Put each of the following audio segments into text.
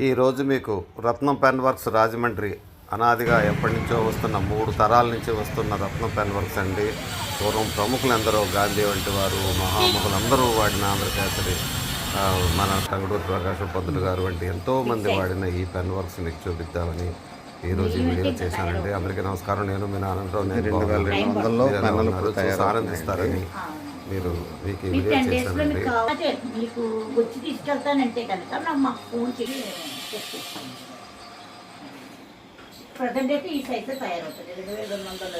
ఈరోజు మీకు రత్నం pen works Rajahmundry అనాదిగా ఎప్పటి నుంచో వస్తున్న 3 తరాల నుంచి వస్తున్న రత్నం పెన్ వర్క్స్ అండి. పూర్వం ప్రముఖులందరూ గాంధీ వంటి వారు మహామహులందరూ వాడిన ఆంధ్రకేసరి మన టంగుటూరి ప్రకాశం పంతులు గారు వంటి ఎంతోమంది వాడిన ఈ పెన్ వర్క్స్ మీకు చూపిద్దామని ఈరోజు ఈ వీడియో చేశానండి. అందరికీ నమస్కారం. నేను మీ ఆనందరావు. నేను 2200లో పెన్నులు ఆనందిస్తారని మీరు మీకు ఈ వీడియో చేశానండి. మీకు వచ్చి తీసుకెళ్తానంటే కనుక నాకు మాకు ఫోన్ చేసి ప్రజెంట్ అయితే ఈ సైజ్ తయారవుతుంది 2200.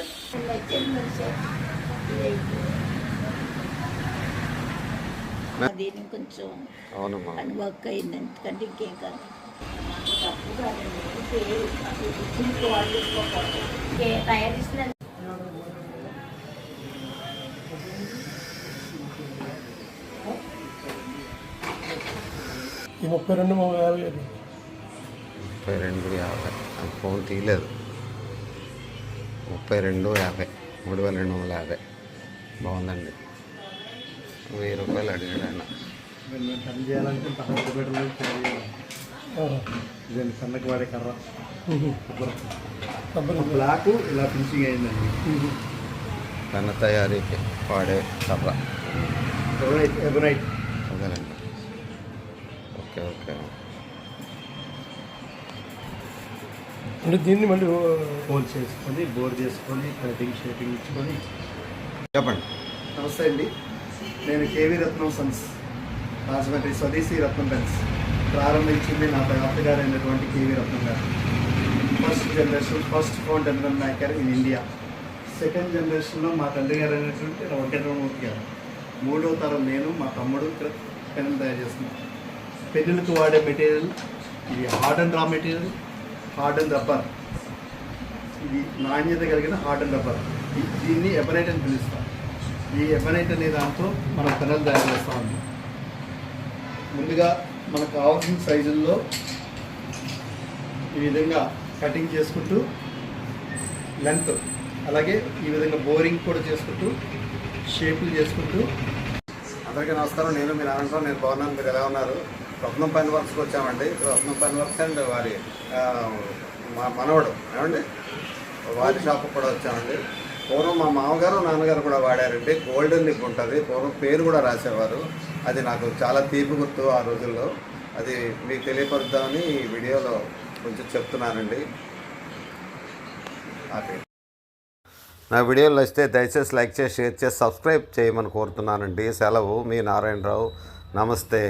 దీన్ని కొంచెం వర్క్ అయింది, ఎందుకంటే ఇంకేం కాదు. తప్పు కాదండి, తయారు చేసిన ఈ 32,50 32,50 ఫోన్ తీయలేదు. 32,50 3250 బాగుందండి. 1000 రూపాయలు అడిగాడు ఆయన. పని చేయాలంటే దీన్ని సన్నకి వాడే కర్ర బ్లాక్ ఇలా ఫినిషింగ్ అయిందండి. పెన్న తయారీకి వాడే కర్ర ఎబనైట్. అదేనండి. Okay okay. అంటే దీన్ని మళ్ళీ హోల్ చేసుకొని బోర్ చేసుకొని కటింగ్ షేపింగ్ ఇచ్చుకొని. చెప్పండి. నమస్తే అండి, నేను కేవీ రత్నం సన్స్ రాజమండ్రి స్వదేశీ రత్నం పెన్స్ ప్రారంభించింది నా తాతగారు అయినటువంటి కేవీ రత్నం గారు. First generation first fountain pen maker in India. Second జనరేషన్లో మా తండ్రి గారు అయినటువంటి వెంకటరమూర్తి గారు. 3వ తరం నేను, మా తమ్ముడు పెన్నులు తయారు చేస్తున్నాం. పెన్నులకు వాడే మెటీరియల్ ఇది hard and raw material, hard and rubber. ఇది నాణ్యత కలిగిన హార్డ్ అండ్ రబ్బర్. దీన్ని ఎబనైట్ అని పిలుస్తాం. ఈ ఎబనైట్ అనే దాంతో మనం పెన్నులు తయారు చేస్తామండి. ముందుగా మనకు కావాల్సిన సైజుల్లో ఈ విధంగా కటింగ్ చేసుకుంటూ లెంత్, అలాగే ఈ విధంగా బోరింగ్ కూడా చేసుకుంటూ షేపులు చేసుకుంటూ. అందరికీ నమస్కారం. నేను మీ ఆనందరావు. నేను బాగున్నాను. మీరు ఎలా ఉన్నారు? రత్నం పెన్ వర్క్స్కి వచ్చామండి. రత్నం పెన్ వర్క్స్ అండ్ వారి మా మనవడు ఏమండి వారి షాప్కి కూడా వచ్చామండి. పూర్వం మా మామగారు నాన్నగారు కూడా వాడారండి. గోల్డెన్ నిప్ ఉంటుంది. పూర్వం పేరు కూడా రాసేవారు. అది నాకు చాలా తీపి గుర్తు ఆ రోజుల్లో. అది మీకు తెలియపరుద్దామని ఈ వీడియోలో కొంచెం చెప్తున్నానండి. నా వీడియోలు వస్తే దయచేసి లైక్ చేసి షేర్ చేసి సబ్స్క్రైబ్ చేయమని కోరుతున్నానండి. సెలవు, మీ నారాయణరావు. నమస్తే.